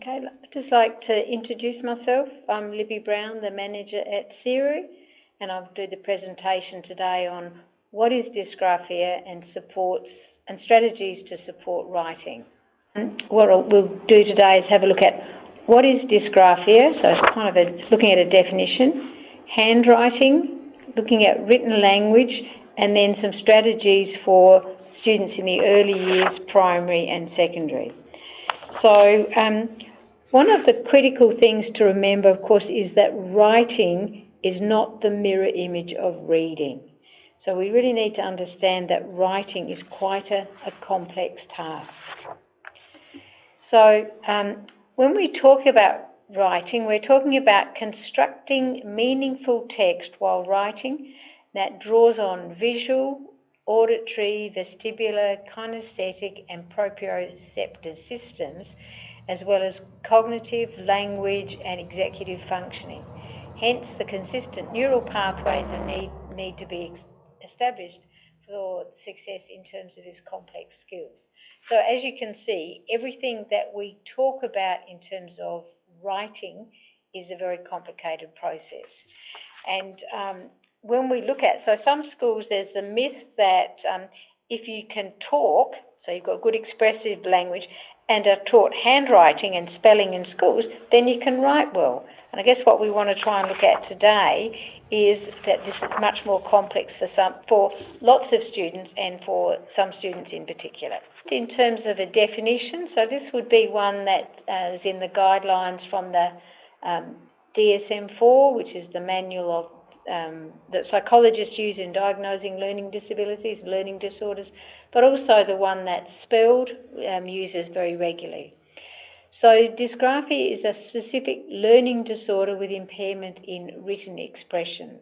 Okay, I'd just like to introduce myself. I'm Libby Brown, the manager at SERU, and I'll do the presentation today on what is dysgraphia and supports and strategies to support writing. What we'll do today is have a look at what is dysgraphia, so it's kind of looking at a definition, handwriting, looking at written language, and then some strategies for students in the early years, primary and secondary. So one of the critical things to remember, of course, is that writing is not the mirror image of reading. So we really need to understand that writing is quite a complex task. So when we talk about writing, we're talking about constructing meaningful text while writing that draws on visual, auditory, vestibular, kinesthetic and proprioceptive systems, as well as cognitive, language and executive functioning. Hence, the consistent neural pathways need to be established for success in terms of these complex skills. So as you can see, everything that we talk about in terms of writing is a very complicated process. And when we look at, so some schools, there's a myth that if you can talk, so you've got good expressive language, and are taught handwriting and spelling in schools, then you can write well. And I guess what we want to try and look at today is that this is much more complex for lots of students and for some students in particular. In terms of a definition, so this would be one that is in the guidelines from the DSM-4, which is the manual of that psychologists use in diagnosing learning disabilities, learning disorders, but also the one that Spelled uses very regularly. So dysgraphia is a specific learning disorder with impairment in written expression.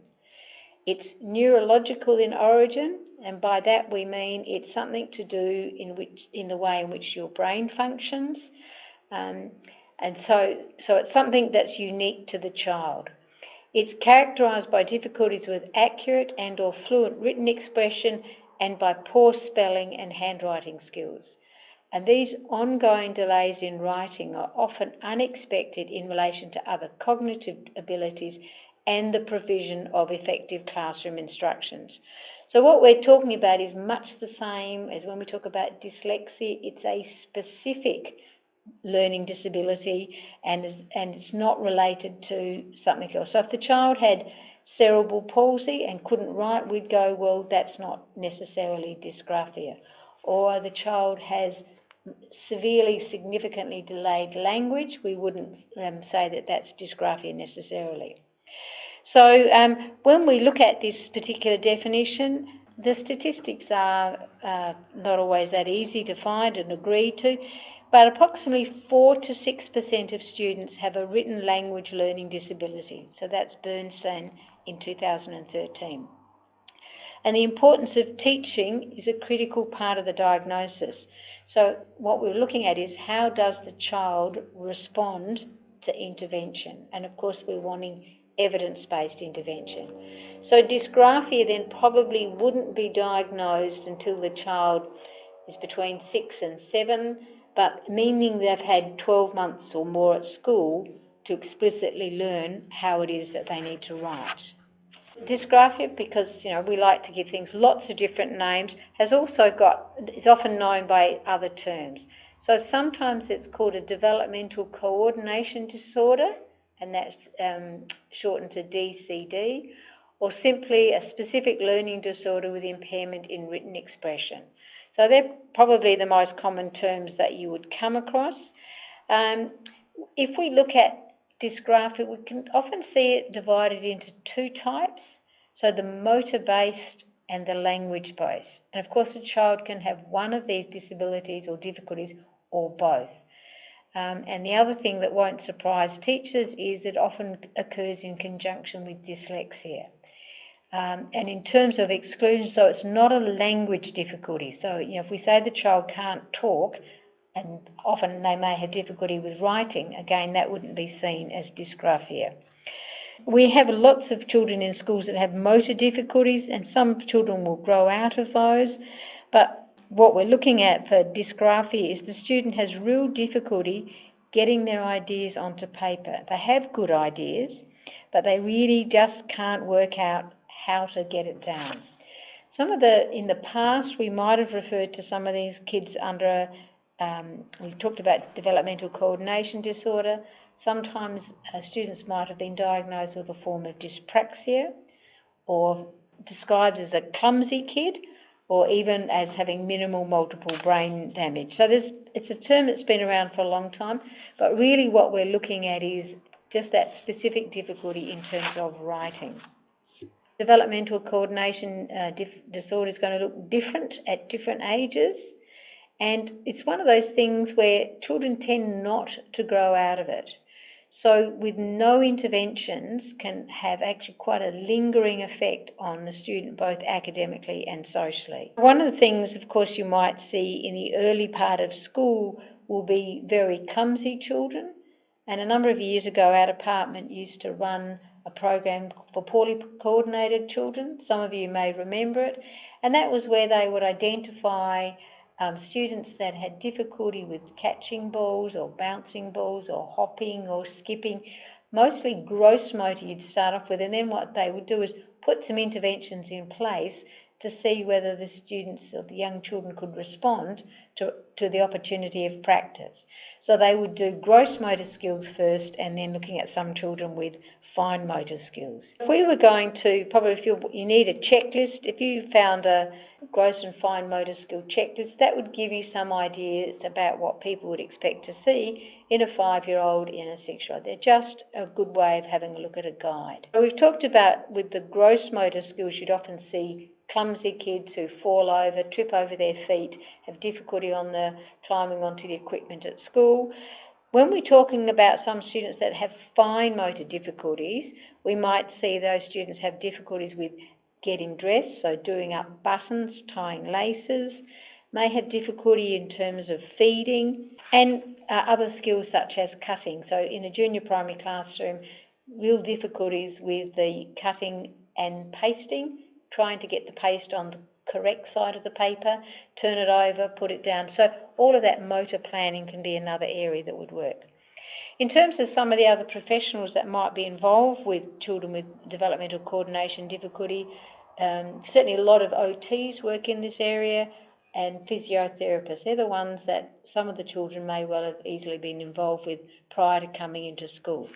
It's neurological in origin, and by that we mean it's something to do in the way in which your brain functions, and so it's something that's unique to the child. It's characterised by difficulties with accurate and or fluent written expression and by poor spelling and handwriting skills. And these ongoing delays in writing are often unexpected in relation to other cognitive abilities and the provision of effective classroom instructions. So what we're talking about is much the same as when we talk about dyslexia. It's a specific learning disability and it's not related to something else. So if the child had cerebral palsy and couldn't write, we'd go, well, that's not necessarily dysgraphia. Or the child has severely, significantly delayed language, we wouldn't say that that's dysgraphia necessarily. So when we look at this particular definition, the statistics are not always that easy to find and agree to, but approximately 4 to 6% of students have a written language learning disability. So that's Bernstein in 2013. And the importance of teaching is a critical part of the diagnosis. So what we're looking at is how does the child respond to intervention? And of course we're wanting evidence-based intervention. So dysgraphia then probably wouldn't be diagnosed until the child is between 6 and 7, but meaning they've had 12 months or more at school to explicitly learn how it is that they need to write. Dysgraphia, because we like to give things lots of different names, is often known by other terms. So sometimes it's called a developmental coordination disorder, and that's shortened to DCD, or simply a specific learning disorder with impairment in written expression. So they're probably the most common terms that you would come across. If we look at dysgraphia, we can often see it divided into two types, so the motor-based and the language-based. And of course, a child can have one of these disabilities or difficulties or both. And the other thing that won't surprise teachers is it often occurs in conjunction with dyslexia. And in terms of exclusion, so it's not a language difficulty. So, if we say the child can't talk, and often they may have difficulty with writing, again, that wouldn't be seen as dysgraphia. We have lots of children in schools that have motor difficulties, and some children will grow out of those. But what we're looking at for dysgraphia is the student has real difficulty getting their ideas onto paper. They have good ideas, but they really just can't work out how to get it down. In the past, we might have referred to some of these kids under, we talked about developmental coordination disorder. Sometimes students might have been diagnosed with a form of dyspraxia, or described as a clumsy kid, or even as having minimal multiple brain damage. So it's a term that's been around for a long time, but really what we're looking at is just that specific difficulty in terms of writing. Developmental coordination disorder is going to look different at different ages, and it's one of those things where children tend not to grow out of it. So with no interventions can have actually quite a lingering effect on the student, both academically and socially. One of the things, of course, you might see in the early part of school will be very clumsy children. And a number of years ago, our department used to run a program for poorly coordinated children. Some of you may remember it. And that was where they would identify students that had difficulty with catching balls or bouncing balls or hopping or skipping, mostly gross motor you'd start off with, and then what they would do is put some interventions in place to see whether the students or the young children could respond to the opportunity of practice. So they would do gross motor skills first, and then looking at some children with fine motor skills. If we were going to, probably if you need a checklist, if you found a gross and fine motor skill checklist, that would give you some ideas about what people would expect to see in a 5-year-old, in a 6-year-old. They're just a good way of having a look at a guide. So we've talked about with the gross motor skills, you'd often see clumsy kids who fall over, trip over their feet, have difficulty on climbing onto the equipment at school. When we're talking about some students that have fine motor difficulties, we might see those students have difficulties with getting dressed, so doing up buttons, tying laces, may have difficulty in terms of feeding, and other skills such as cutting. So in a junior primary classroom, real difficulties with the cutting and pasting, trying to get the paste on the correct side of the paper, turn it over, put it down. So all of that motor planning can be another area that would work. In terms of some of the other professionals that might be involved with children with developmental coordination difficulty, certainly a lot of OTs work in this area, and physiotherapists. They're the ones that some of the children may well have easily been involved with prior to coming into school.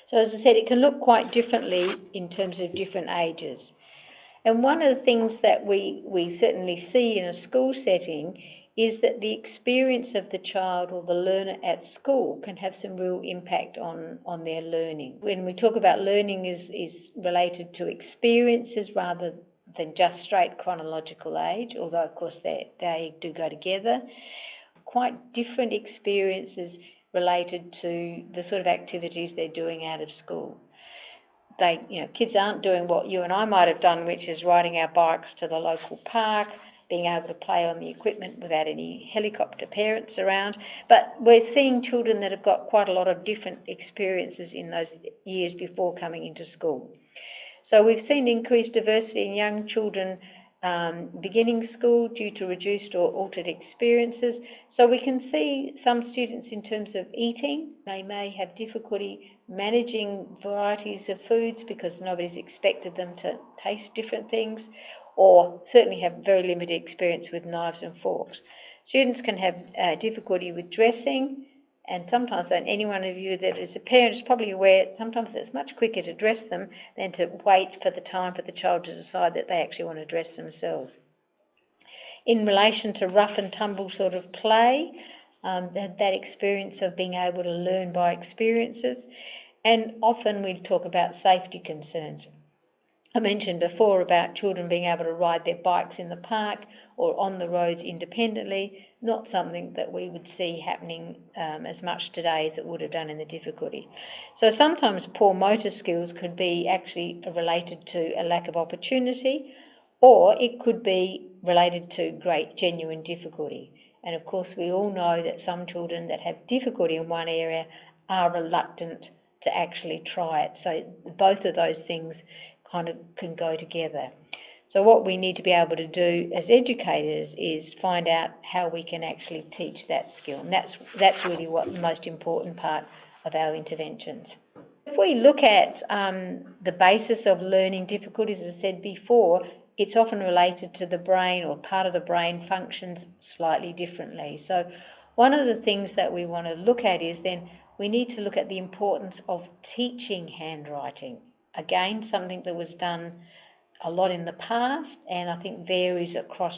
So as I said, it can look quite differently in terms of different ages. And one of the things that we certainly see in a school setting is that the experience of the child or the learner at school can have some real impact on their learning. When we talk about learning is related to experiences rather than just straight chronological age, although of course they do go together. Quite different experiences related to the sort of activities they're doing out of school. Kids aren't doing what you and I might have done, which is riding our bikes to the local park, being able to play on the equipment without any helicopter parents around. But we're seeing children that have got quite a lot of different experiences in those years before coming into school. So we've seen increased diversity in young children beginning school due to reduced or altered experiences. So we can see some students in terms of eating. They may have difficulty managing varieties of foods because nobody's expected them to taste different things, or certainly have very limited experience with knives and forks. Students can have difficulty with dressing, and sometimes, and any one of you that is a parent is probably aware, sometimes it's much quicker to dress them than to wait for the time for the child to decide that they actually want to dress themselves. In relation to rough and tumble sort of play, that experience of being able to learn by experiences, and often we talk about safety concerns. I mentioned before about children being able to ride their bikes in the park or on the roads independently, not something that we would see happening as much today as it would have done in the difficulty. So sometimes poor motor skills could be actually related to a lack of opportunity, or it could be related to great genuine difficulty. And of course we all know that some children that have difficulty in one area are reluctant to actually try it. So both of those things kind of can go together. So what we need to be able to do as educators is find out how we can actually teach that skill. And that's really what the most important part of our interventions. If we look at the basis of learning difficulties, as I said before, it's often related to the brain, or part of the brain functions slightly differently. So one of the things that we want to look at is then we need to look at the importance of teaching handwriting. Again, something that was done a lot in the past, and I think varies across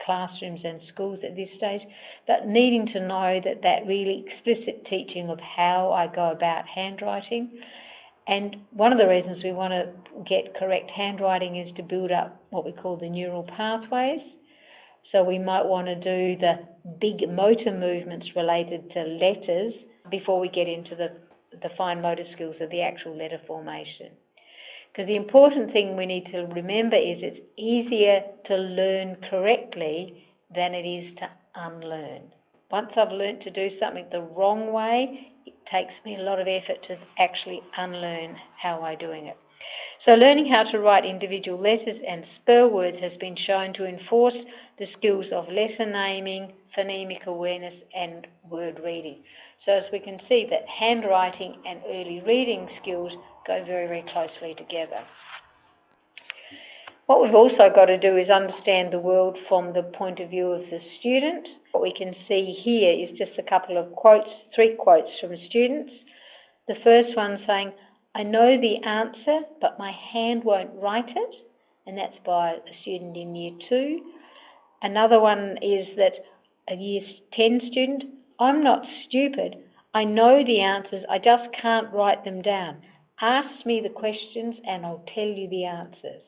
classrooms and schools at this stage, but needing to know that really explicit teaching of how I go about handwriting. And one of the reasons we want to get correct handwriting is to build up what we call the neural pathways. So we might want to do the big motor movements related to letters before we get into the fine motor skills of the actual letter formation. Because the important thing we need to remember is it's easier to learn correctly than it is to unlearn. Once I've learnt to do something the wrong way, it takes me a lot of effort to actually unlearn how I'm doing it. So learning how to write individual letters and spell words has been shown to enforce the skills of letter naming, phonemic awareness and word reading. So as we can see that handwriting and early reading skills go very, very closely together. What we've also got to do is understand the world from the point of view of the student. What we can see here is just a couple of quotes, 3 quotes from students. The first one saying, "I know the answer, but my hand won't write it," and that's by a student in Year 2. Another one is that a Year 10 student, "I'm not stupid. I know the answers, I just can't write them down. Ask me the questions and I'll tell you the answers."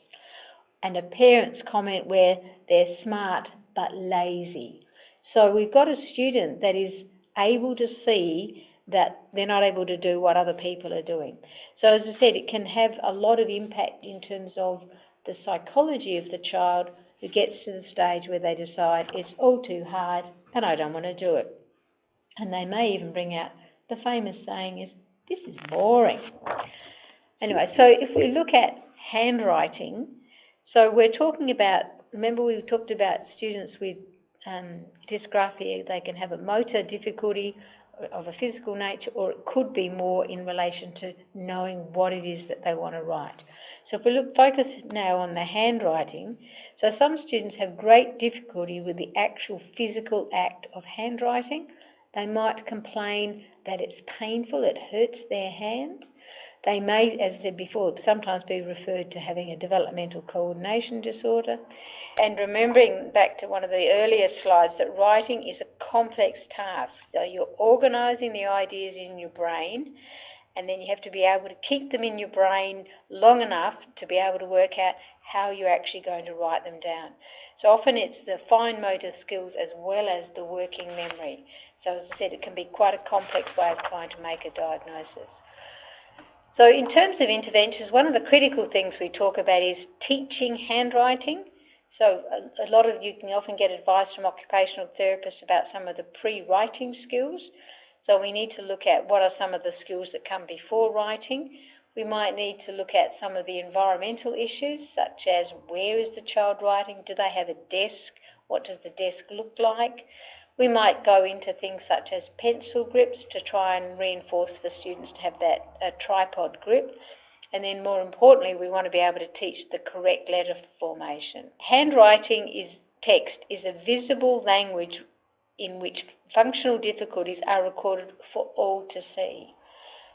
And a parent's comment where they're smart but lazy. So we've got a student that is able to see that they're not able to do what other people are doing. So as I said, it can have a lot of impact in terms of the psychology of the child who gets to the stage where they decide it's all too hard and I don't want to do it. And they may even bring out the famous saying is, "This is boring." Anyway, so if we look at handwriting, so we're talking about, remember we talked about students with dysgraphia, they can have a motor difficulty of a physical nature, or it could be more in relation to knowing what it is that they want to write. So if we focus now on the handwriting, so some students have great difficulty with the actual physical act of handwriting. They might complain that it's painful, it hurts their hand. They may, as I said before, sometimes be referred to having a developmental coordination disorder. And remembering back to one of the earlier slides that writing is a complex task. So you're organising the ideas in your brain, and then you have to be able to keep them in your brain long enough to be able to work out how you're actually going to write them down. So often it's the fine motor skills as well as the working memory. So as I said, it can be quite a complex way of trying to make a diagnosis. So in terms of interventions, one of the critical things we talk about is teaching handwriting. So a lot of you can often get advice from occupational therapists about some of the pre-writing skills. So we need to look at what are some of the skills that come before writing. We might need to look at some of the environmental issues, such as where is the child writing? Do they have a desk? What does the desk look like? We might go into things such as pencil grips to try and reinforce for students to have that tripod grip. And then more importantly, we want to be able to teach the correct letter formation. Handwriting text is a visible language in which functional difficulties are recorded for all to see.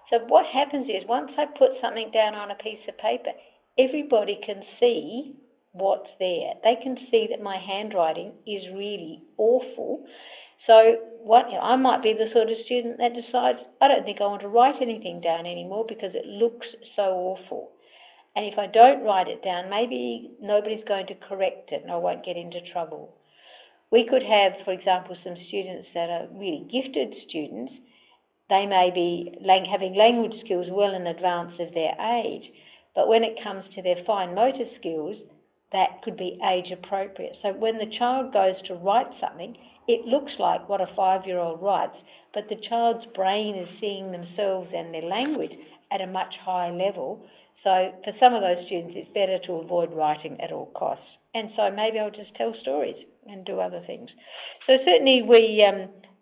So what happens is once I put something down on a piece of paper, everybody can see what's there. They can see that my handwriting is really awful. So I might be the sort of student that decides, I don't think I want to write anything down anymore because it looks so awful. And if I don't write it down, maybe nobody's going to correct it and I won't get into trouble. We could have, for example, some students that are really gifted students. They may be having language skills well in advance of their age, but when it comes to their fine motor skills, that could be age appropriate. So when the child goes to write something, it looks like what a 5-year-old writes, but the child's brain is seeing themselves and their language at a much higher level. So for some of those students, it's better to avoid writing at all costs. And so maybe I'll just tell stories and do other things. So certainly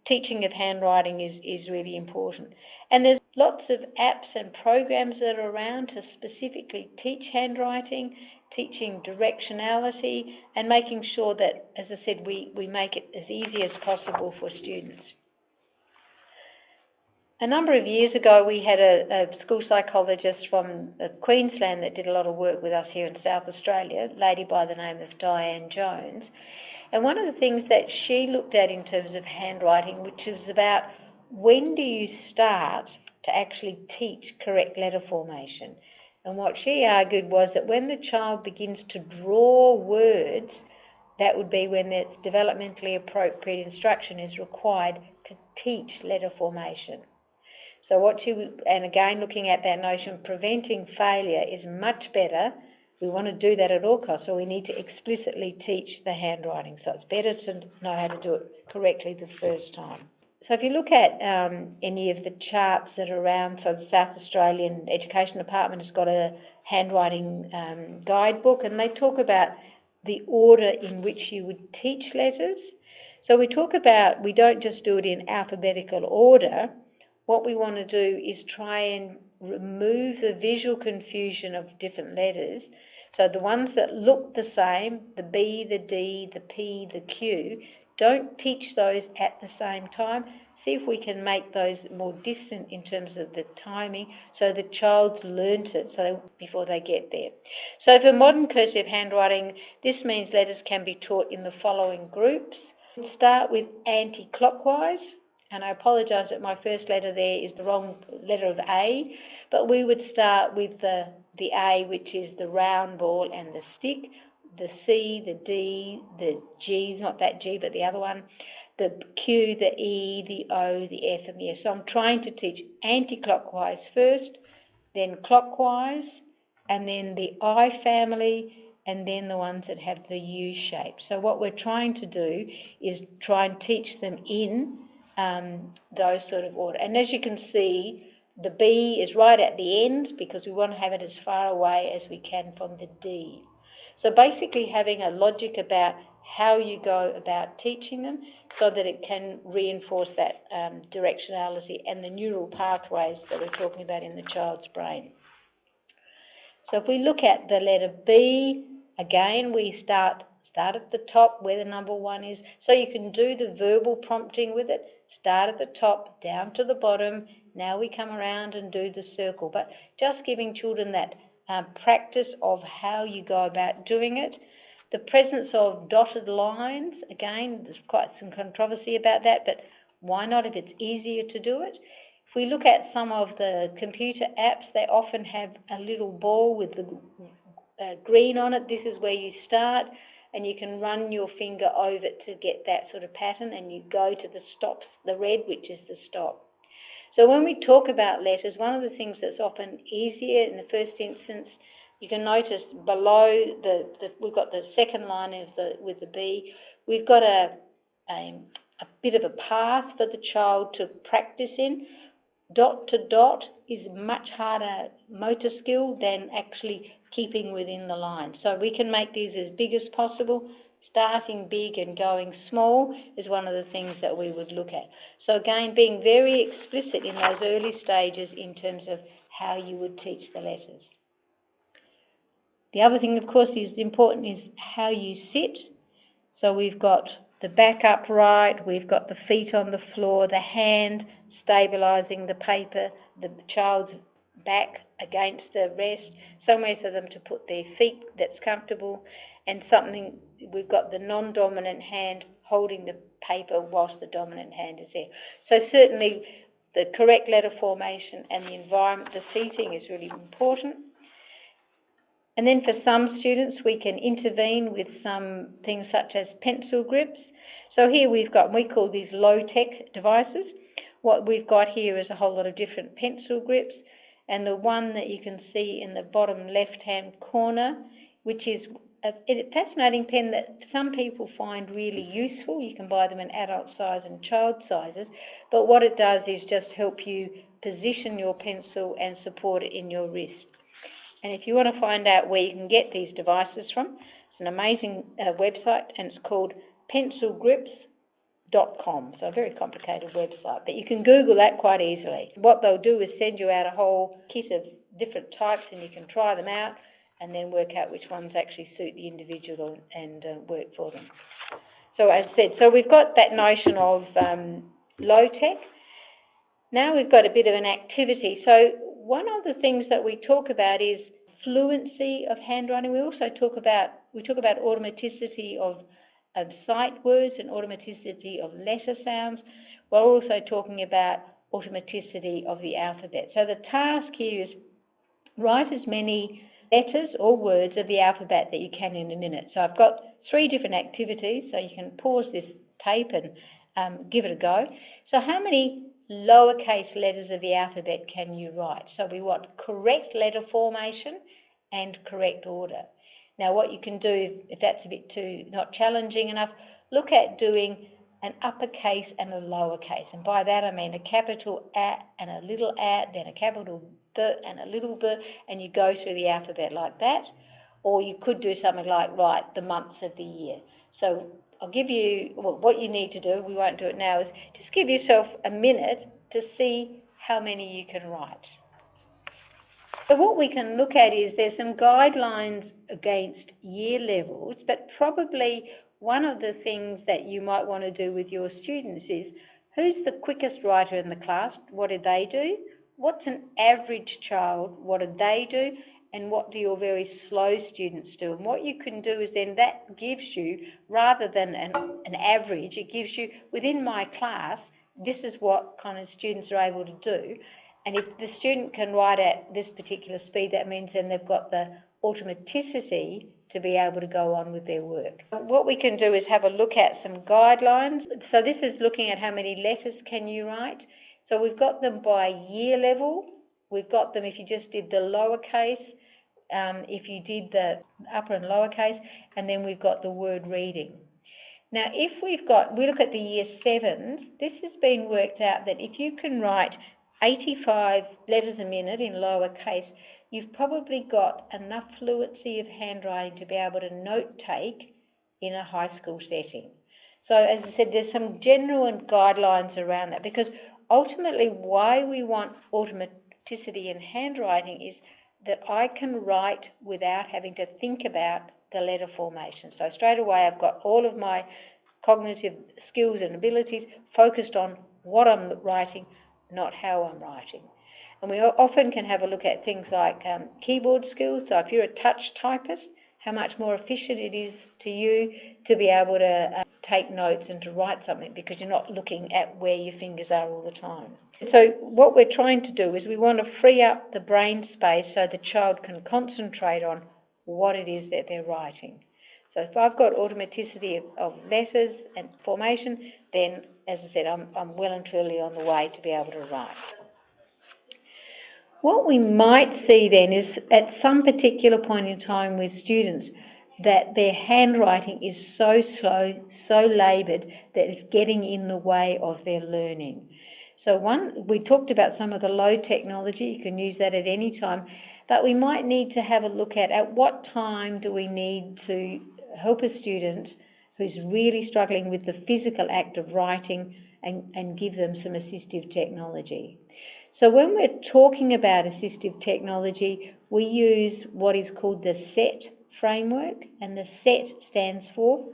teaching of handwriting is really important. And there's lots of apps and programs that are around to specifically teach handwriting, teaching directionality, and making sure that, as I said, we make it as easy as possible for students. A number of years ago, we had a school psychologist from Queensland that did a lot of work with us here in South Australia, a lady by the name of Diane Jones. And one of the things that she looked at in terms of handwriting, which is about when do you start to actually teach correct letter formation? And what she argued was that when the child begins to draw words, that would be when the developmentally appropriate instruction is required to teach letter formation. So and again, looking at that notion, preventing failure is much better. We want to do that at all costs, so we need to explicitly teach the handwriting. So it's better to know how to do it correctly the first time. So if you look at any of the charts that are around, so the South Australian Education Department has got a handwriting guidebook, and they talk about the order in which you would teach letters. So we talk about, we don't just do it in alphabetical order. What we want to do is try and remove the visual confusion of different letters. So the ones that look the same, the B, the D, the P, the Q, don't teach those at the same time. See if we can make those more distant in terms of the timing so the child's learnt it before they get there. So for modern cursive handwriting, this means letters can be taught in the following groups. Start with anti-clockwise. And I apologise that my first letter there is the wrong letter of A, but we would start with the A, which is the round ball and the stick, the C, the D, the G, not that G, but the other one, the Q, the E, the O, the F, and the S. So I'm trying to teach anti-clockwise first, then clockwise, and then the I family, and then the ones that have the U shape. So what we're trying to do is try and teach them in those sort of order. And as you can see, the B is right at the end because we want to have it as far away as we can from the D. So basically having a logic about how you go about teaching them so that it can reinforce that directionality and the neural pathways that we're talking about in the child's brain. So if we look at the letter B, again, we start at the top where the number 1 is. So you can do the verbal prompting with it. Start at the top, down to the bottom. Now we come around and do the circle. But just giving children that practice of how you go about doing it. The presence of dotted lines, again, there's quite some controversy about that, but why not if it's easier to do it? If we look at some of the computer apps, they often have a little ball with the green on it. This is where you start, and you can run your finger over it to get that sort of pattern, and you go to the stops, the red, which is the stop. So when we talk about letters, one of the things that's often easier in the first instance, you can notice below we've got the second line with the B, we've got a bit of a path for the child to practice in. Dot to dot is much harder motor skill than actually keeping within the line. So we can make these as big as possible. Starting big and going small is one of the things that we would look at. So again, being very explicit in those early stages in terms of how you would teach the letters. The other thing, of course, is important is how you sit. So we've got the back upright, we've got the feet on the floor, the hand stabilising the paper, the child's back against the rest, somewhere for them to put their feet that's comfortable, and we've got the non-dominant hand holding the paper whilst the dominant hand is there. So certainly the correct letter formation and the environment, the seating is really important. And then for some students, we can intervene with some things such as pencil grips. So here we call these low-tech devices. What we've got here is a whole lot of different pencil grips, and the one that you can see in the bottom left-hand corner, which is a fascinating pen that some people find really useful. You can buy them in adult size and child sizes, but what it does is just help you position your pencil and support it in your wrist. And if you want to find out where you can get these devices from, it's an amazing website, and it's called pencilgrips.com. So a very complicated website, but you can Google that quite easily. What they'll do is send you out a whole kit of different types, and you can try them out and then work out which ones actually suit the individual and work for them. So as I said, so we've got that notion of low tech. Now we've got a bit of an activity. So one of the things that we talk about is fluency of handwriting. We also talk about automaticity of sight words and automaticity of letter sounds. We're also talking about automaticity of the alphabet. So the task here is write as many letters or words of the alphabet that you can in a minute. So I've got 3 different activities, so you can pause this tape and give it a go. So how many lowercase letters of the alphabet can you write? So we want correct letter formation and correct order. Now what you can do, if that's a bit too not challenging enough, look at doing an uppercase and a lowercase. And by that I mean a capital A and a little a, then a capital B and a little b, and you go through the alphabet like that. Or you could do something like write the months of the year. So I'll give you, well, what you need to do, we won't do it now, is just give yourself a minute to see how many you can write. So what we can look at is there's some guidelines against year levels, but probably one of the things that you might want to do with your students is, who's the quickest writer in the class? What do they do? What's an average child? What do they do? And what do your very slow students do? And what you can do is then that gives you, rather than an average, it gives you, within my class, this is what kind of students are able to do. And if the student can write at this particular speed, that means then they've got the automaticity to be able to go on with their work. What we can do is have a look at some guidelines. So this is looking at how many letters can you write. So we've got them by year level. We've got them if you just did the lowercase, if you did the upper and lowercase, and then we've got the word reading. Now, if we look at the year 7s, this has been worked out that if you can write 85 letters a minute in lowercase, you've probably got enough fluency of handwriting to be able to note take in a high school setting. So as I said, there's some general guidelines around that, because ultimately why we want automaticity in handwriting is that I can write without having to think about the letter formation. So straight away I've got all of my cognitive skills and abilities focused on what I'm writing, not how I'm writing. And we often can have a look at things like keyboard skills. So if you're a touch typist, how much more efficient it is to you to be able to take notes and to write something, because you're not looking at where your fingers are all the time. So what we're trying to do is we want to free up the brain space so the child can concentrate on what it is that they're writing. So if I've got automaticity of letters and formation, then, as I said, I'm well and truly on the way to be able to write. What we might see then is, at some particular point in time with students, that their handwriting is so slow, so laboured, that it's getting in the way of their learning. So we talked about some of the low technology. You can use that at any time, but we might need to have a look at what time do we need to help a student who's really struggling with the physical act of writing and give them some assistive technology. So when we're talking about assistive technology, we use what is called the SET framework, and the SET stands for,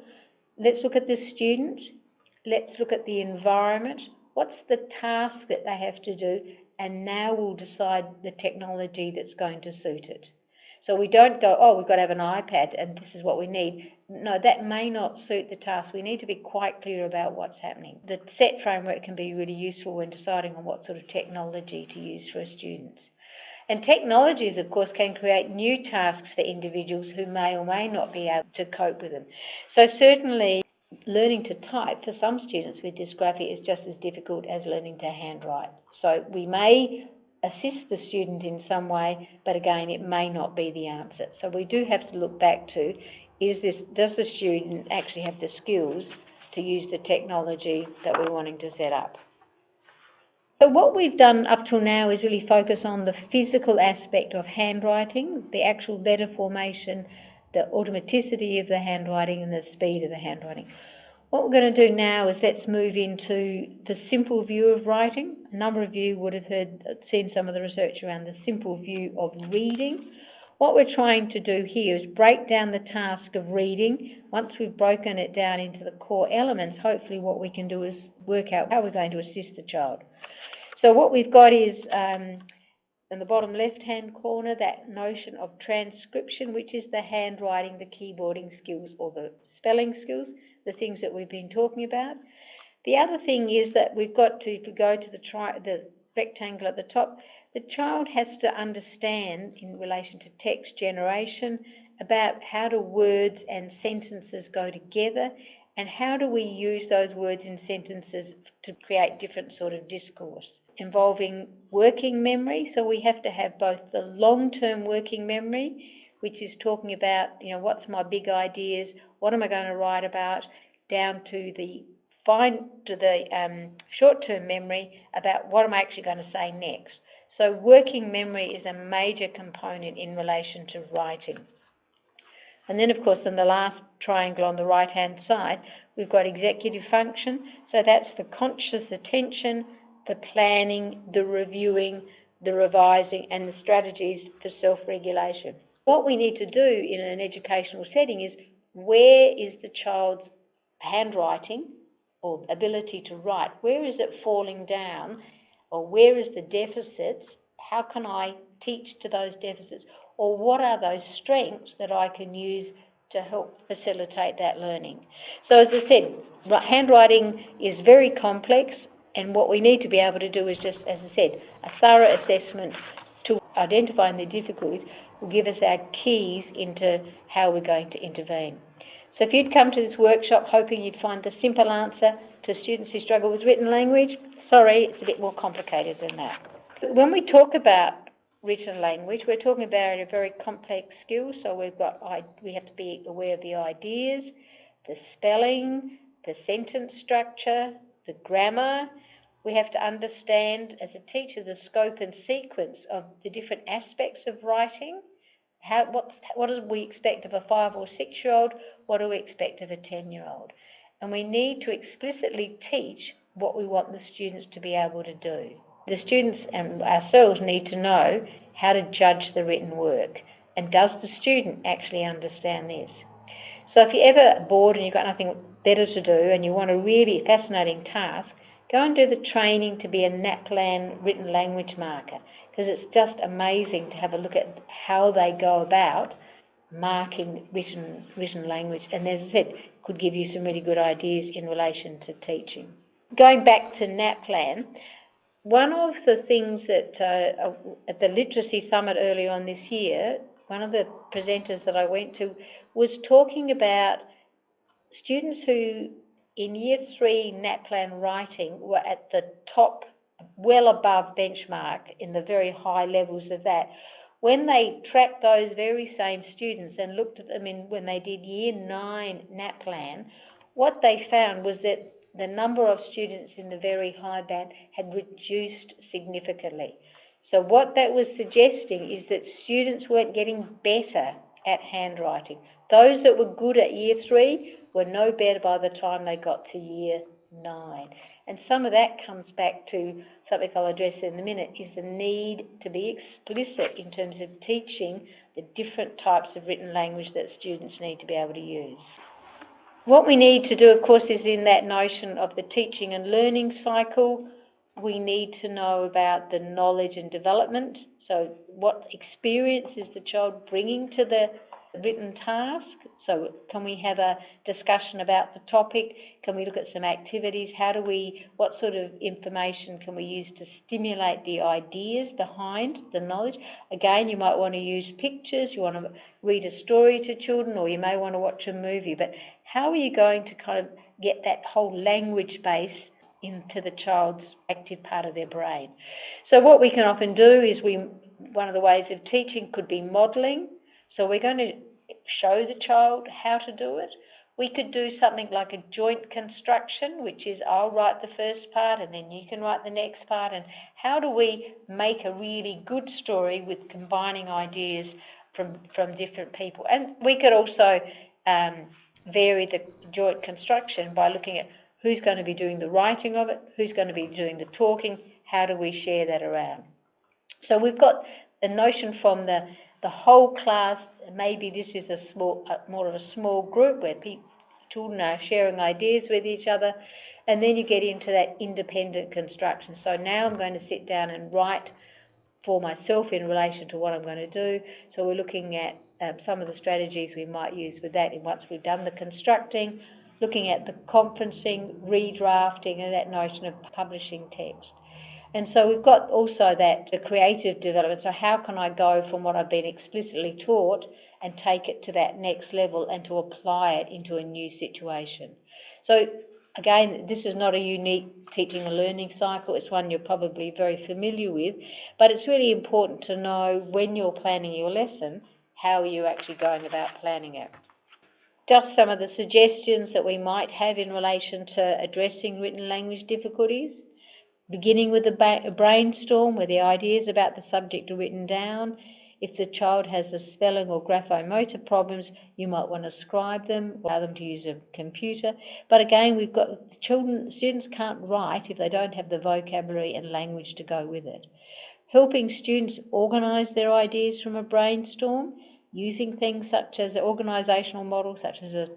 let's look at the student, let's look at the environment, what's the task that they have to do, and now we'll decide the technology that's going to suit it. So we don't go, oh, we've got to have an iPad and this is what we need. No, that may not suit the task. We need to be quite clear about what's happening. The SET framework can be really useful when deciding on what sort of technology to use for students. And technologies, of course, can create new tasks for individuals who may or may not be able to cope with them. So certainly learning to type for some students with dysgraphia is just as difficult as learning to handwrite. So we may assist the student in some way, but again, it may not be the answer. So we do have to look back to, does the student actually have the skills to use the technology that we're wanting to set up? So what we've done up till now is really focus on the physical aspect of handwriting, the actual letter formation, the automaticity of the handwriting and the speed of the handwriting. What we're going to do now is let's move into the simple view of writing. A number of you would have seen some of the research around the simple view of reading. What we're trying to do here is break down the task of reading. Once we've broken it down into the core elements, hopefully what we can do is work out how we're going to assist the child. So what we've got is, in the bottom left-hand corner, that notion of transcription, which is the handwriting, the keyboarding skills, or the spelling skills, the things that we've been talking about. The other thing is that we've got to, if we go to the rectangle at the top, the child has to understand, in relation to text generation, about how do words and sentences go together, and how do we use those words and sentences to create different sort of discourse, involving working memory. So we have to have both the long-term working memory, which is talking about, what's my big ideas, what am I going to write about, down to the short-term memory about what am I actually going to say next. So working memory is a major component in relation to writing. And then, of course, in the last triangle on the right-hand side, we've got executive function. So that's the conscious attention, the planning, the reviewing, the revising, and the strategies for self-regulation. What we need to do in an educational setting is, where is the child's handwriting or ability to write? Where is it falling down? Or where is the deficits? How can I teach to those deficits? Or what are those strengths that I can use to help facilitate that learning? So as I said, handwriting is very complex, and what we need to be able to do is just, as I said, a thorough assessment to identifying the difficulties will give us our keys into how we're going to intervene. So if you'd come to this workshop hoping you'd find the simple answer to students who struggle with written language, sorry, it's a bit more complicated than that. When we talk about written language, we're talking about a very complex skill, so we have to be aware of the ideas, the spelling, the sentence structure, the grammar. We have to understand, as a teacher, the scope and sequence of the different aspects of writing. What do we expect of a 5 or 6-year-old? What do we expect of a 10-year-old? And we need to explicitly teach what we want the students to be able to do. The students and ourselves need to know how to judge the written work. And does the student actually understand this? So if you're ever bored and you've got nothing better to do and you want a really fascinating task, go and do the training to be a NAPLAN written language marker, because it's just amazing to have a look at how they go about marking written language. And as I said, could give you some really good ideas in relation to teaching. Going back to NAPLAN, one of the things that at the Literacy Summit early on this year, one of the presenters that I went to was talking about students who in Year 3 NAPLAN writing were at the top, well above benchmark in the very high levels of that. When they tracked those very same students and looked at them when they did Year 9 NAPLAN, what they found was that the number of students in the very high band had reduced significantly. So what that was suggesting is that students weren't getting better at handwriting. Those that were good at Year 3 were no better by the time they got to Year 9. And some of that comes back to something I'll address in a minute, is the need to be explicit in terms of teaching the different types of written language that students need to be able to use. What we need to do, of course, is in that notion of the teaching and learning cycle, we need to know about the knowledge and development. So what experience is the child bringing to the written task? So can we have a discussion about the topic? Can we look at some activities? What sort of information can we use to stimulate the ideas behind the knowledge? Again, you might want to use pictures, you want to read a story to children, or you may want to watch a movie. But how are you going to kind of get that whole language base into the child's active part of their brain? So what we can often do is one of the ways of teaching could be modelling. So we're going to show the child how to do it. We could do something like a joint construction, which is I'll write the first part and then you can write the next part. And how do we make a really good story with combining ideas from different people? And we could also vary the joint construction by looking at who's going to be doing the writing of it, who's going to be doing the talking, how do we share that around. So we've got a notion from the whole class. Maybe this is more of a small group where children are sharing ideas with each other, and then you get into that independent construction. So now I'm going to sit down and write for myself in relation to what I'm going to do. So we're looking at some of the strategies we might use with that once we've done the constructing, looking at the conferencing, redrafting, and that notion of publishing text. And so we've got also that the creative development. So how can I go from what I've been explicitly taught and take it to that next level and to apply it into a new situation? So again, this is not a unique teaching and learning cycle. It's one you're probably very familiar with, but it's really important to know when you're planning your lesson, how are you actually going about planning it? Just some of the suggestions that we might have in relation to addressing written language difficulties. Beginning with a brainstorm where the ideas about the subject are written down. If the child has a spelling or graphomotor problems, you might want to scribe them, allow them to use a computer. But again, we've got students can't write if they don't have the vocabulary and language to go with it. Helping students organise their ideas from a brainstorm, using things such as organisational models such as a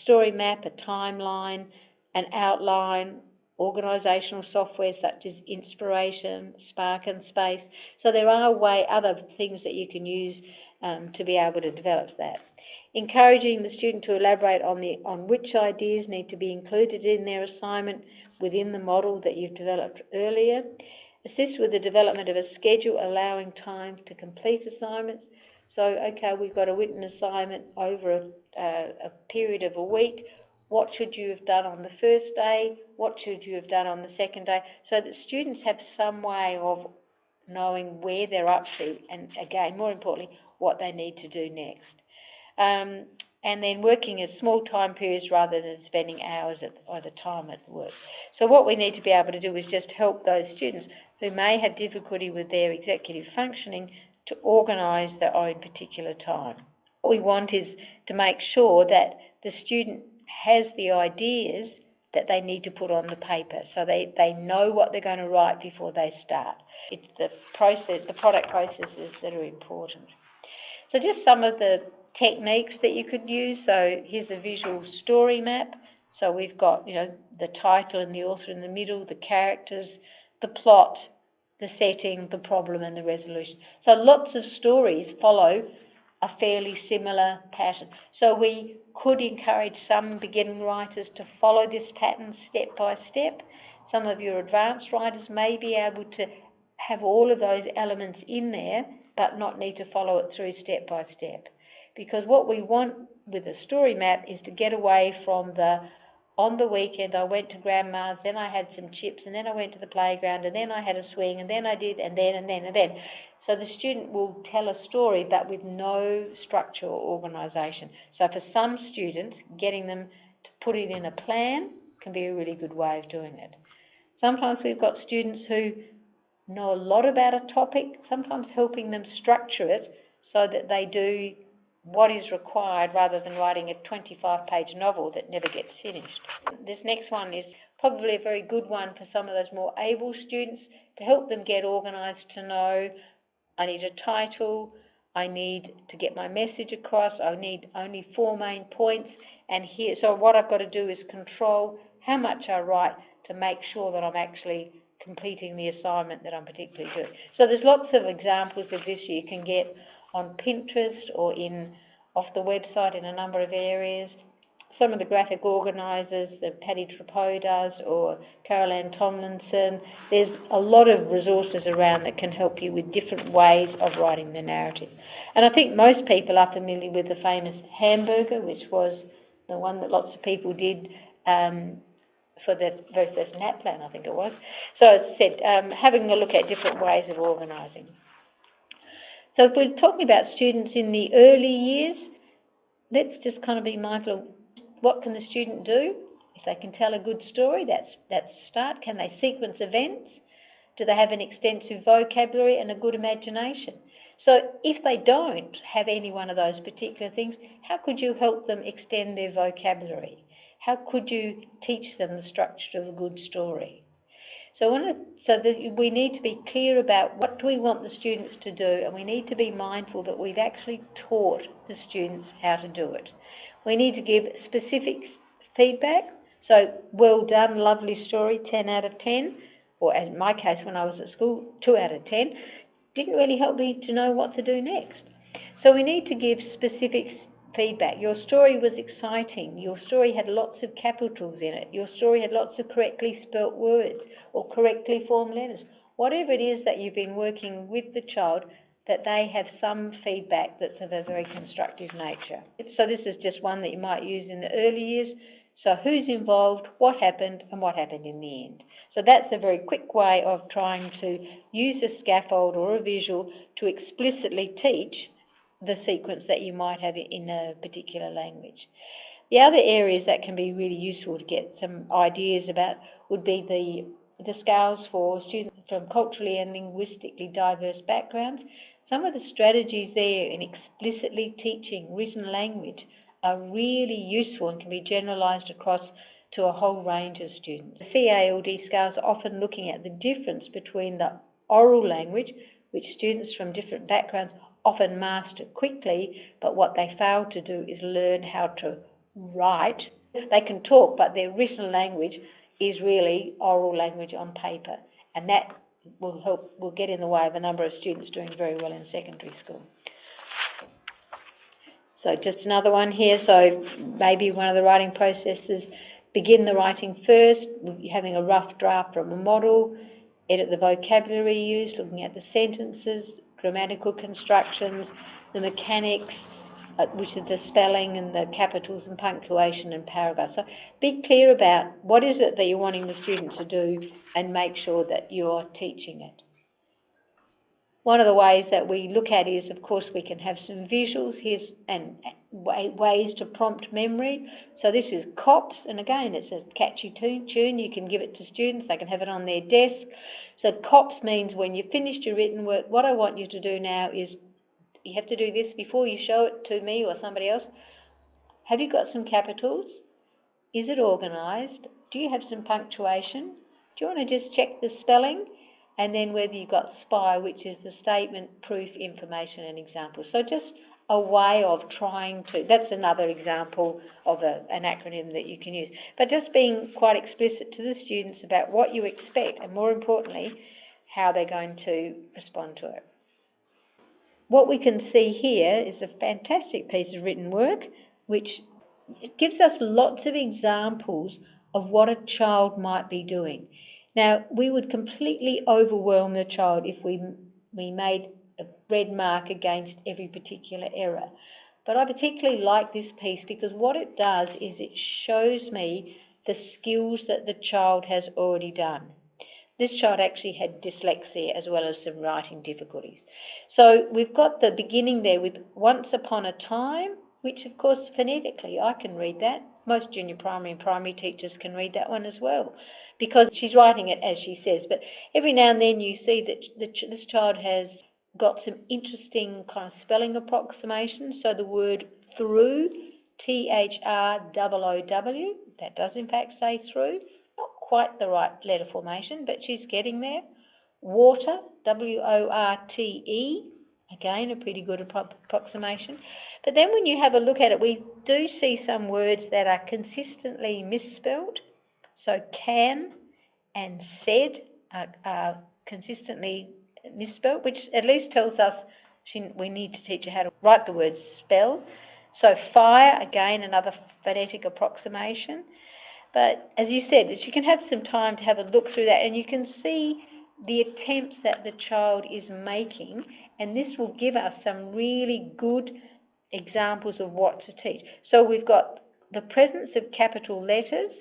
story map, a timeline, an outline, organisational software such as Inspiration, Spark and Space. So there are other things that you can use to be able to develop that. Encouraging the student to elaborate on which ideas need to be included in their assignment within the model that you've developed earlier. Assist with the development of a schedule allowing time to complete assignments. So, okay, we've got a written assignment over a period of a week. What should you have done on the first day? What should you have done on the second day? So that students have some way of knowing where they're up to and, again, more importantly, what they need to do next. And then working in small time periods rather than spending hours at the time at work. So what we need to be able to do is just help those students who may have difficulty with their executive functioning to organise their own particular time. What we want is to make sure that the student has the ideas that they need to put on the paper, so they know what they're going to write before they start. It's the product processes that are important. So just some of the techniques that you could use. So here's a visual story map. So we've got, the title and the author in the middle, the characters, the plot, the setting, the problem and the resolution. So lots of stories follow a fairly similar pattern. So we could encourage some beginning writers to follow this pattern step by step. Some of your advanced writers may be able to have all of those elements in there, but not need to follow it through step by step. Because what we want with a story map is to get away from on the weekend I went to grandma's, then I had some chips, and then I went to the playground, and then I had a swing, and then I did, and then. So the student will tell a story, but with no structure or organisation. So for some students, getting them to put it in a plan can be a really good way of doing it. Sometimes we've got students who know a lot about a topic, sometimes helping them structure it so that they do what is required rather than writing a 25-page novel that never gets finished. This next one is probably a very good one for some of those more able students to help them get organised, to know I need a title, I need to get my message across, I need only 4 main points, and here, so what I've got to do is control how much I write to make sure that I'm actually completing the assignment that I'm particularly doing. So there's lots of examples of this you can get on Pinterest or off the website in a number of areas. Some of the graphic organisers that Paddy Trapeau does, or Carol Ann Tomlinson, there's a lot of resources around that can help you with different ways of writing the narrative. And I think most people are familiar with the famous hamburger, which was the one that lots of people did for the very first NAP plan, I think it was. So it's said, having a look at different ways of organising. So if we're talking about students in the early years, let's just kind of be mindful of what can the student do. If they can tell a good story, that's a start. Can they sequence events? Do they have an extensive vocabulary and a good imagination? So if they don't have any one of those particular things, how could you help them extend their vocabulary? How could you teach them the structure of a good story? So we need to be clear about what do we want the students to do, and we need to be mindful that we've actually taught the students how to do it. We need to give specific feedback. So, well done, lovely story, 10 out of 10. Or in my case, when I was at school, 2 out of 10. Didn't really help me to know what to do next. So we need to give specific feedback. Your story was exciting. Your story had lots of capitals in it. Your story had lots of correctly spelt words or correctly formed letters. Whatever it is that you've been working with the child, that they have some feedback that's of a very constructive nature. So this is just one that you might use in the early years. So who's involved, what happened, and what happened in the end. So that's a very quick way of trying to use a scaffold or a visual to explicitly teach the sequence that you might have in a particular language. The other areas that can be really useful to get some ideas about would be the scales for students from culturally and linguistically diverse backgrounds. Some of the strategies there in explicitly teaching written language are really useful and can be generalised across to a whole range of students. The CALD scales are often looking at the difference between the oral language, which students from different backgrounds often master quickly, but what they fail to do is learn how to write. They can talk, but their written language is really oral language on paper, and that will get in the way of a number of students doing very well in secondary school. So just another one here. So maybe one of the writing processes, begin the writing first, having a rough draft from a model, edit the vocabulary used, looking at the sentences, grammatical constructions, the mechanics, which is the spelling and the capitals and punctuation and paragraphs. So be clear about what is it that you're wanting the student to do and make sure that you're teaching it. One of the ways that we look at is, of course, we can have some visuals here and ways to prompt memory. So this is COPS, and again, it's a catchy tune. You can give it to students. They can have it on their desk. So COPS means when you've finished your written work, what I want you to do now is, you have to do this before you show it to me or somebody else. Have you got some capitals? Is it organised? Do you have some punctuation? Do you want to just check the spelling? And then whether you've got SPI, which is the statement, proof, information and example. So just a way of trying to, that's another example of an acronym that you can use. But just being quite explicit to the students about what you expect and, more importantly, how they're going to respond to it. What we can see here is a fantastic piece of written work, which gives us lots of examples of what a child might be doing. Now, we would completely overwhelm the child if we made a red mark against every particular error. But I particularly like this piece because what it does is it shows me the skills that the child has already done. This child actually had dyslexia as well as some writing difficulties. So we've got the beginning there with once upon a time, which of course phonetically I can read that. Most junior primary and primary teachers can read that one as well, because she's writing it as she says. But every now and then you see that this child has got some interesting kind of spelling approximations. So the word through, THROOW, that does in fact say through. Not quite the right letter formation, but she's getting there. Water, WORTE, again a pretty good approximation. But then when you have a look at it, we do see some words that are consistently misspelled. So can and said are consistently misspelled, which at least tells us we need to teach her how to write the word spell. So fire, again, another phonetic approximation. But as you said, you can have some time to have a look through that, and you can see the attempts that the child is making, and this will give us some really good examples of what to teach. So we've got the presence of capital letters.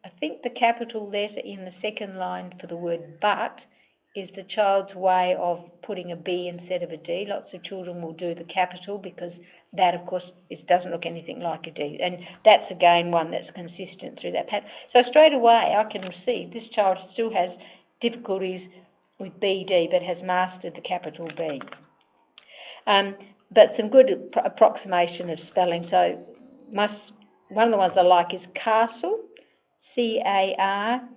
I think the capital letter in the second line for the word but is the child's way of putting a B instead of a D. Lots of children will do the capital because that, of course, it doesn't look anything like a D. And that's, again, one that's consistent through that pattern. So straight away, I can see this child still has difficulties with BD but has mastered the capital B. But some good approximation of spelling. So one of the ones I like is castle, C-A-R-S-O-R-L,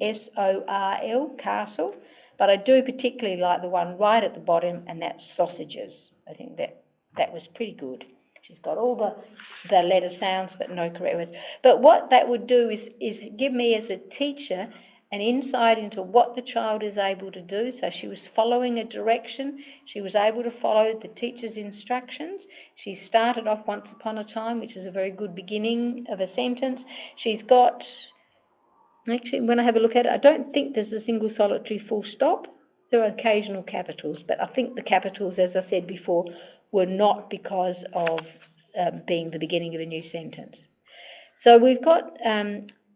castle. But I do particularly like the one right at the bottom, and that's sausages. I think that was pretty good. She's got all the letter sounds, but no correct words. But what that would do is give me as a teacher an insight into what the child is able to do. So she was following a direction. She was able to follow the teacher's instructions. She started off once upon a time, which is a very good beginning of a sentence. She's got... Actually, when I have a look at it, I don't think there's a single solitary full stop. There are occasional capitals, but I think the capitals, as I said before, were not because of being the beginning of a new sentence. So we've got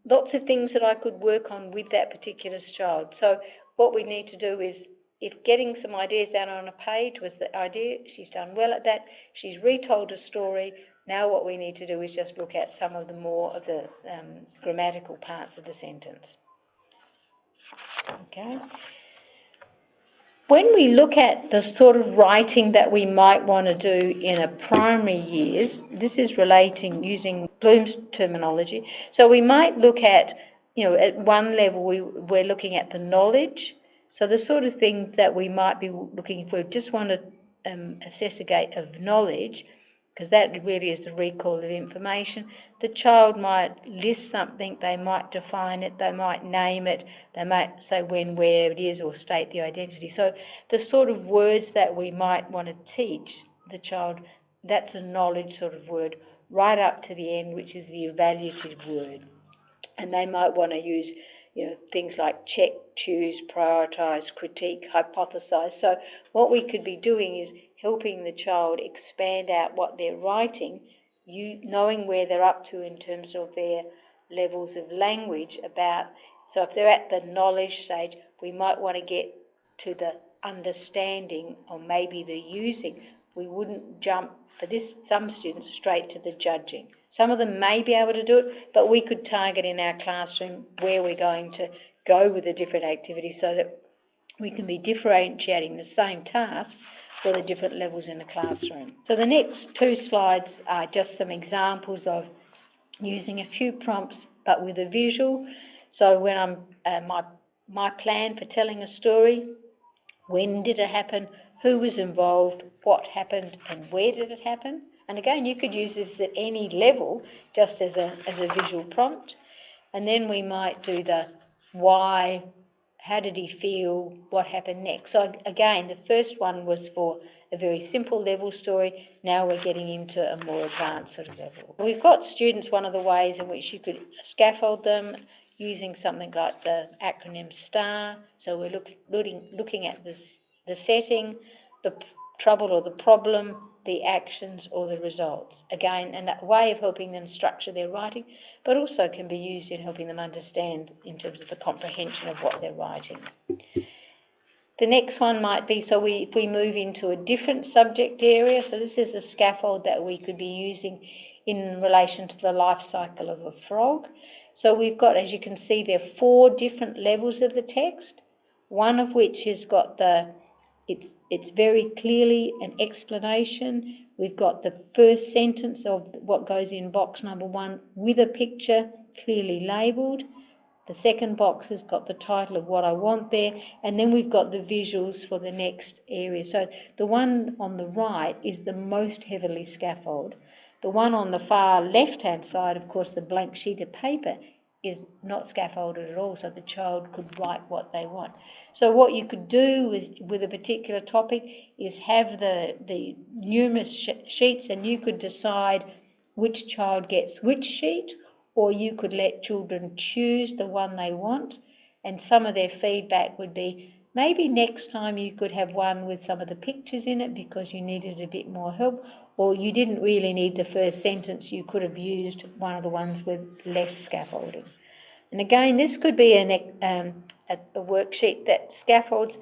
lots of things that I could work on with that particular child. So what we need to do is, if getting some ideas down on a page was the idea, she's done well at that. She's retold a story. Now what we need to do is just look at some of the more of the grammatical parts of the sentence. Okay. When we look at the sort of writing that we might want to do in a primary years, this is relating using Bloom's terminology. So we might look at, at one level we're looking at the knowledge. So the sort of things that we might be looking for, just want to assess a gate of knowledge, because that really is the recall of information. The child might list something, they might define it, they might name it, they might say when, where it is, or state the identity. So the sort of words that we might want to teach the child, that's a knowledge sort of word, right up to the end, which is the evaluative word. And they might want to use things like check, choose, prioritise, critique, hypothesise. So what we could be doing is helping the child expand out what they're writing, knowing where they're up to in terms of their levels of language about. So if they're at the knowledge stage, we might want to get to the understanding or maybe the using. We wouldn't jump, for this, some students, straight to the judging. Some of them may be able to do it, but we could target in our classroom where we're going to go with the different activities so that we can be differentiating the same task for the different levels in the classroom. So the next two slides are just some examples of using a few prompts but with a visual. So when I'm my plan for telling a story, when did it happen, who was involved, what happened, and where did it happen? And again, you could use this at any level, just as a visual prompt. And then we might do the why, how did he feel, what happened next. So again, the first one was for a very simple level story. Now we're getting into a more advanced sort of level. We've got students, one of the ways in which you could scaffold them using something like the acronym STAR. So we're looking at the setting, the trouble or the problem, the actions or the results. Again, and that way of helping them structure their writing, but also can be used in helping them understand in terms of the comprehension of what they're writing. The next one might be, so if we move into a different subject area, so this is a scaffold that we could be using in relation to the life cycle of a frog. So we've got, as you can see, there are 4 different levels of the text, one of which has got it's very clearly an explanation. We've got the first sentence of what goes in box number 1 with a picture clearly labelled. The second box has got the title of what I want there, and then we've got the visuals for the next area. So the one on the right is the most heavily scaffolded. The one on the far left-hand side, of course, the blank sheet of paper, is not scaffolded at all, so the child could write what they want. So what you could do with a particular topic is have the numerous sheets, and you could decide which child gets which sheet, or you could let children choose the one they want, and some of their feedback would be, maybe next time you could have one with some of the pictures in it because you needed a bit more help, or you didn't really need the first sentence, you could have used one of the ones with less scaffolding. And again, this could be a worksheet that scaffolds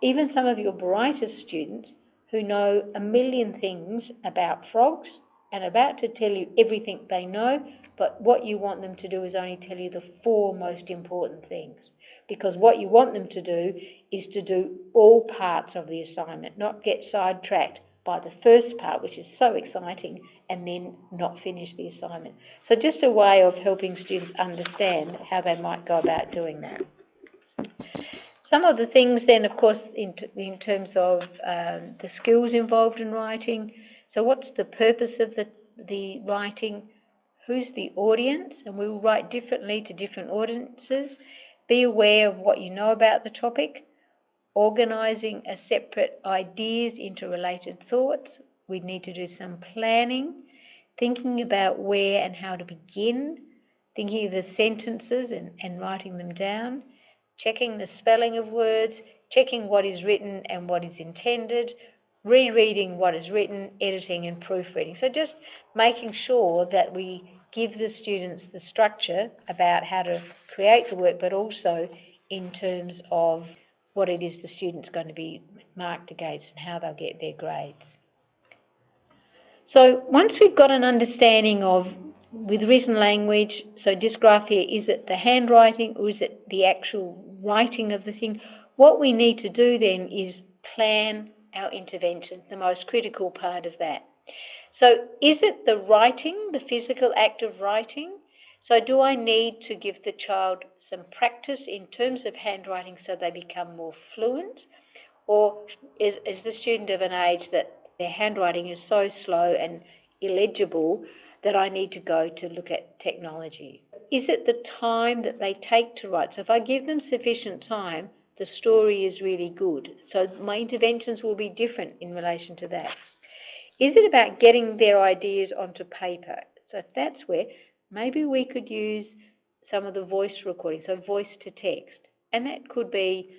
even some of your brightest students who know a million things about frogs and about to tell you everything they know, but what you want them to do is only tell you the 4 most important things. Because what you want them to do is to do all parts of the assignment, not get sidetracked by the first part, which is so exciting, and then not finish the assignment. So just a way of helping students understand how they might go about doing that. Some of the things then, of course, in terms of the skills involved in writing. So what's the purpose of the writing? Who's the audience? And we will write differently to different audiences. Be aware of what you know about the topic. Organising a separate ideas into related thoughts. We need to do some planning. Thinking about where and how to begin. Thinking of the sentences and writing them down. Checking the spelling of words. Checking what is written and what is intended. Rereading what is written, editing and proofreading. So just making sure that we give the students the structure about how to create the work, but also in terms of what it is the student's going to be marked against and how they'll get their grades. So once we've got an understanding of, with written language, so dysgraphia, is it the handwriting or is it the actual writing of the thing? What we need to do then is plan our intervention, the most critical part of that. So is it the writing, the physical act of writing? So do I need to give the child some practice in terms of handwriting so they become more fluent? Or is the student of an age that their handwriting is so slow and illegible that I need to go to look at technology? Is it the time that they take to write? So if I give them sufficient time, the story is really good. So my interventions will be different in relation to that. Is it about getting their ideas onto paper? So if that's where, maybe we could use some of the voice recording, so voice to text. And that could be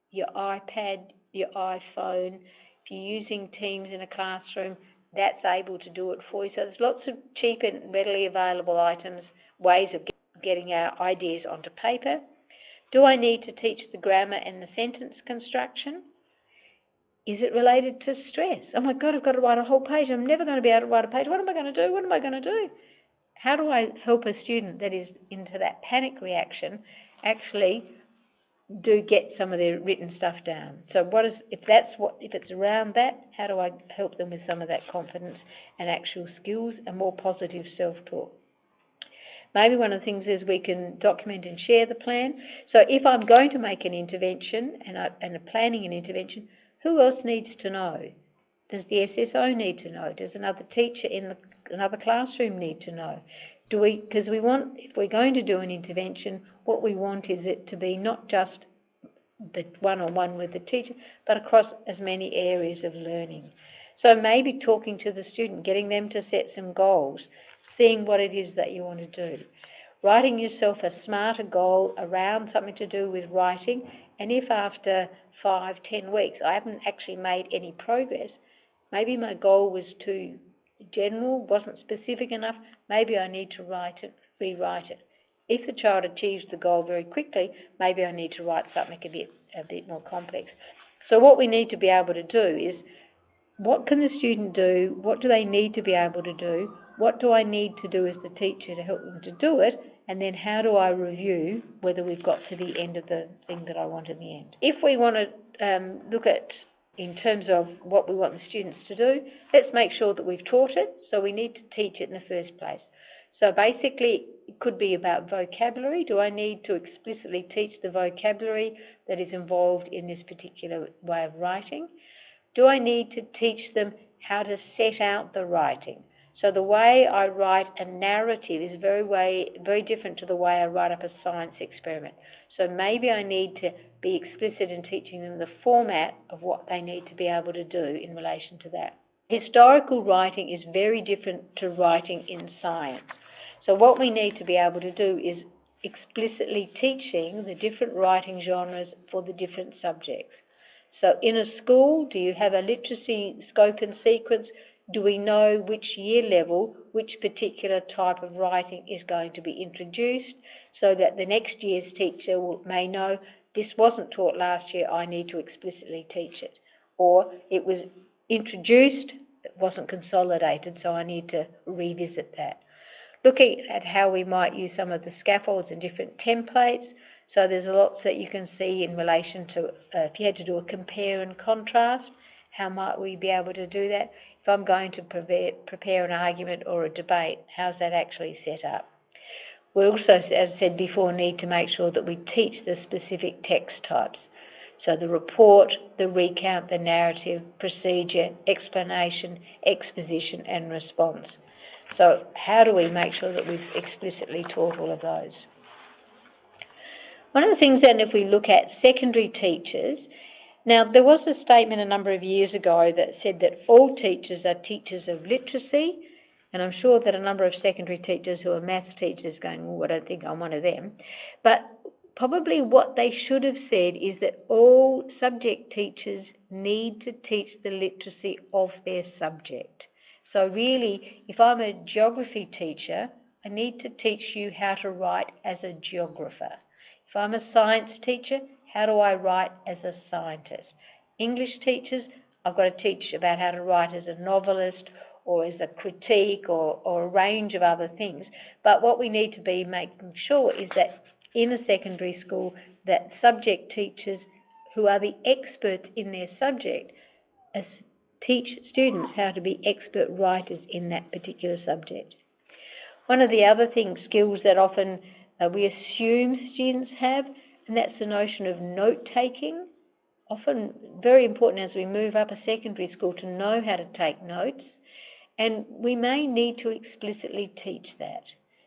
your iPad, your iPhone. If you're using Teams in a classroom, that's able to do it for you. So there's lots of cheap and readily available items, ways of getting our ideas onto paper. Do I need to teach the grammar and the sentence construction? Is it related to stress? Oh my God, I've got to write a whole page. I'm never going to be able to write a page. What am I going to do? What am I going to do? How do I help a student that is into that panic reaction actually do get some of their written stuff down? So if it's around that, how do I help them with some of that confidence and actual skills and more positive self-talk? Maybe one of the things is we can document and share the plan. So if I'm going to make an intervention and planning an intervention, who else needs to know? Does the SSO need to know? Does another teacher in another classroom need to know? Because we want, if we're going to do an intervention, what we want is it to be not just the one-on-one with the teacher, but across as many areas of learning. So maybe talking to the student, getting them to set some goals, seeing what it is that you want to do. Writing yourself a smarter goal around something to do with writing, and if after 5-10 weeks I haven't actually made any progress, maybe my goal was too general, wasn't specific enough, maybe I need to rewrite it. If the child achieves the goal very quickly, maybe I need to write something a bit more complex. So what we need to be able to do is, what can the student do? What do they need to be able to do? What do I need to do as the teacher to help them to do it? And then how do I review whether we've got to the end of the thing that I want in the end? If we want to look at, in terms of what we want the students to do, let's make sure that we've taught it. So we need to teach it in the first place. So basically, it could be about vocabulary. Do I need to explicitly teach the vocabulary that is involved in this particular way of writing? Do I need to teach them how to set out the writing? So the way I write a narrative is very different to the way I write up a science experiment. So maybe I need to be explicit in teaching them the format of what they need to be able to do in relation to that. Historical writing is very different to writing in science. So what we need to be able to do is explicitly teaching the different writing genres for the different subjects. So in a school, do you have a literacy scope and sequence? Do we know which year level, which particular type of writing is going to be introduced, so that the next year's teacher may know this wasn't taught last year, I need to explicitly teach it. Or it was introduced, it wasn't consolidated, so I need to revisit that. Looking at how we might use some of the scaffolds and different templates. So there's lots that you can see in relation to, if you had to do a compare and contrast, how might we be able to do that? If I'm going to prepare an argument or a debate, how's that actually set up? We also, as I said before, need to make sure that we teach the specific text types. So the report, the recount, the narrative, procedure, explanation, exposition and response. So how do we make sure that we've explicitly taught all of those? One of the things then, if we look at secondary teachers, now there was a statement a number of years ago that said that all teachers are teachers of literacy, and I'm sure that a number of secondary teachers who are maths teachers going, oh, I don't think I'm one of them. But probably what they should have said is that all subject teachers need to teach the literacy of their subject. So really, if I'm a geography teacher, I need to teach you how to write as a geographer. If I'm a science teacher, how do I write as a scientist? English teachers, I've got to teach about how to write as a novelist or as a critique or a range of other things. But what we need to be making sure is that in a secondary school, that subject teachers who are the experts in their subject teach students how to be expert writers in that particular subject. One of the other skills that often we assume students have, and that's the notion of note-taking. Often very important as we move up a secondary school to know how to take notes, and we may need to explicitly teach that,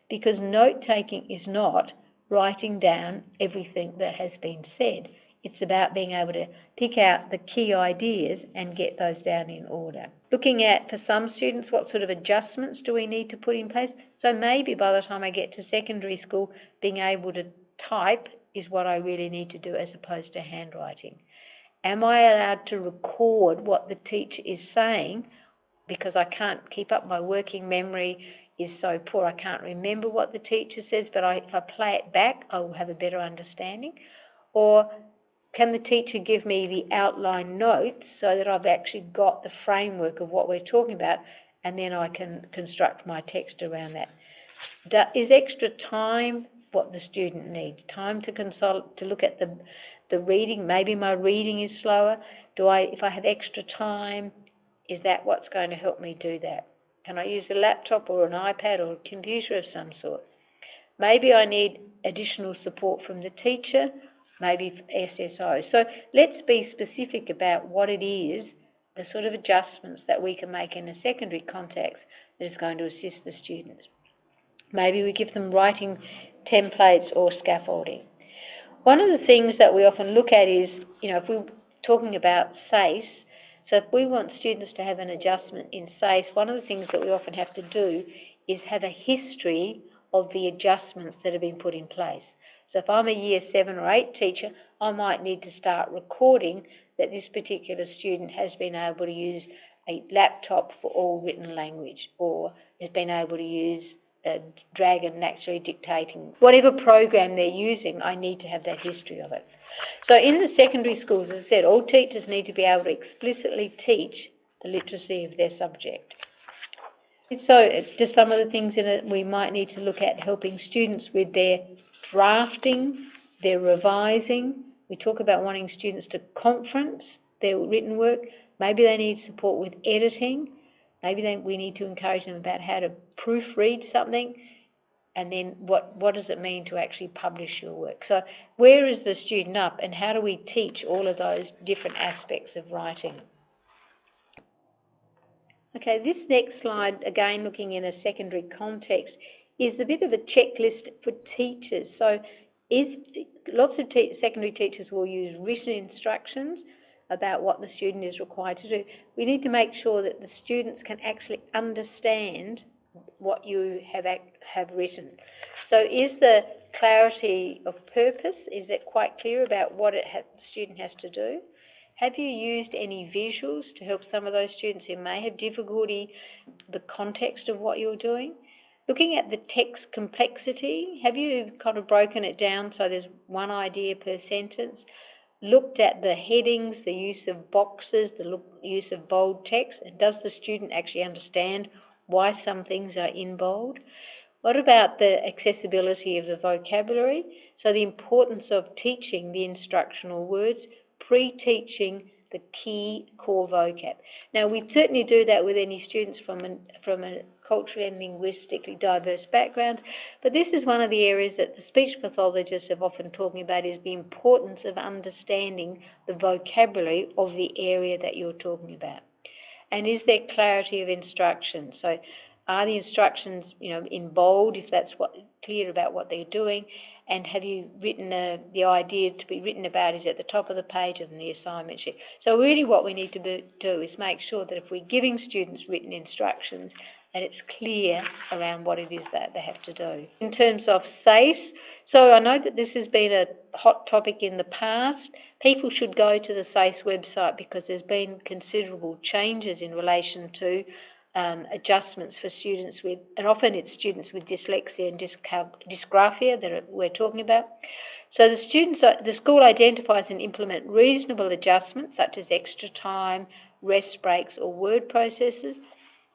because note-taking is not writing down everything that has been said. It's about being able to pick out the key ideas and get those down in order. Looking at, for some students, what sort of adjustments do we need to put in place? So maybe by the time I get to secondary school, being able to type is what I really need to do as opposed to handwriting. Am I allowed to record what the teacher is saying? Because I can't keep up, my working memory is so poor, I can't remember what the teacher says, but if I play it back, I will have a better understanding. Or can the teacher give me the outline notes so that I've actually got the framework of what we're talking about, and then I can construct my text around that? Is extra time what the student needs? Time to consult, to look at the reading? Maybe my reading is slower. If I have extra time, is that what's going to help me do that? Can I use a laptop or an iPad or a computer of some sort? Maybe I need additional support from the teacher, maybe SSO. So let's be specific about what it is, the sort of adjustments that we can make in a secondary context that is going to assist the students. Maybe we give them writing templates or scaffolding. One of the things that we often look at is, if we're talking about SACE, so if we want students to have an adjustment in SACE, one of the things that we often have to do is have a history of the adjustments that have been put in place. So if I'm a year 7 or 8 teacher, I might need to start recording that this particular student has been able to use a laptop for all written language, or has been able to use Dragon naturally dictating. Whatever program they're using, I need to have that history of it. So in the secondary schools, as I said, all teachers need to be able to explicitly teach the literacy of their subject. So just some of the things in it we might need to look at: helping students with their drafting, their revising. We talk about wanting students to conference their written work. Maybe they need support with editing. Maybe we need to encourage them about how to proofread something, and then what does it mean to actually publish your work. So where is the student up, and how do we teach all of those different aspects of writing? Okay, this next slide, again looking in a secondary context, is a bit of a checklist for teachers. So lots of secondary teachers will use written instructions about what the student is required to do. We need to make sure that the students can actually understand what you have written. So is the clarity of purpose, is it quite clear about what the student has to do? Have you used any visuals to help some of those students who may have difficulty, the context of what you're doing? Looking at the text complexity, have you kind of broken it down so there's one idea per sentence? Looked at the headings, the use of boxes, the use of bold text, and does the student actually understand why some things are in bold? What about the accessibility of the vocabulary? So the importance of teaching the instructional words, pre-teaching the key core vocab. Now, we certainly do that with any students from a culturally and linguistically diverse background, but this is one of the areas that the speech pathologists have often talking about, is the importance of understanding the vocabulary of the area that you're talking about. And is there clarity of instruction? So are the instructions, in bold, if that's clear about what they're doing? And have you written the idea to be written about is at the top of the page and the assignment sheet? So really what we need to do is make sure that if we're giving students written instructions, that it's clear around what it is that they have to do. In terms of SACE, so I know that this has been a hot topic in the past. People should go to the SACE website because there's been considerable changes in relation to adjustments for students with, and often it's students with dyslexia and dysgraphia that we're talking about. So the school identifies and implement reasonable adjustments such as extra time, rest breaks or word processors.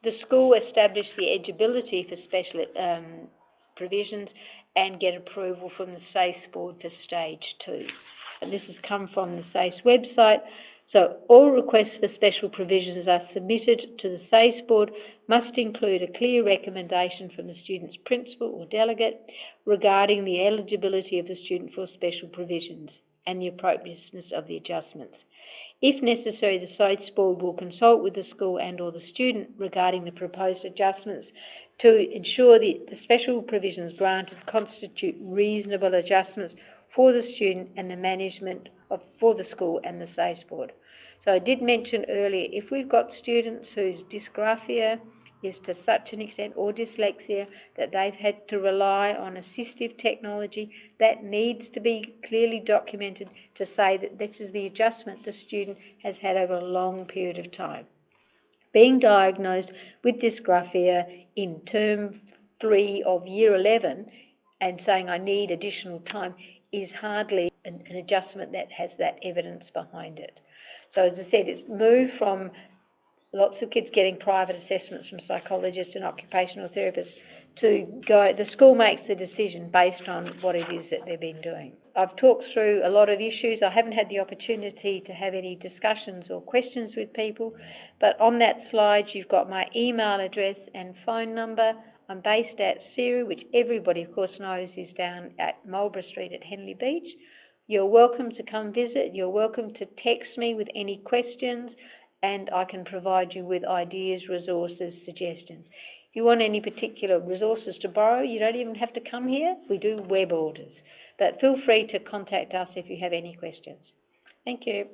The school establish the eligibility for special provisions and get approval from the SACE board for stage 2. And this has come from the SACE website. So all requests for special provisions are submitted to the SACE board, must include a clear recommendation from the student's principal or delegate regarding the eligibility of the student for special provisions and the appropriateness of the adjustments. If necessary, the SACE board will consult with the school and or the student regarding the proposed adjustments to ensure that the special provisions granted constitute reasonable adjustments for the student and the management for the school and the SACE board. So I did mention earlier, if we've got students whose dysgraphia is to such an extent, or dyslexia, that they've had to rely on assistive technology, that needs to be clearly documented to say that this is the adjustment the student has had over a long period of time. Being diagnosed with dysgraphia in term 3 of year 11 and saying I need additional time is hardly an adjustment that has that evidence behind it. So as I said, it's moved from lots of kids getting private assessments from psychologists and occupational therapists to the school makes the decision based on what it is that they've been doing. I've talked through a lot of issues. I haven't had the opportunity to have any discussions or questions with people, but on that slide you've got my email address and phone number. I'm based at SERU, which everybody of course knows is down at Marlborough Street at Henley Beach. You're welcome to come visit. You're welcome to text me with any questions, and I can provide you with ideas, resources, suggestions. If you want any particular resources to borrow, you don't even have to come here. We do web orders. But feel free to contact us if you have any questions. Thank you.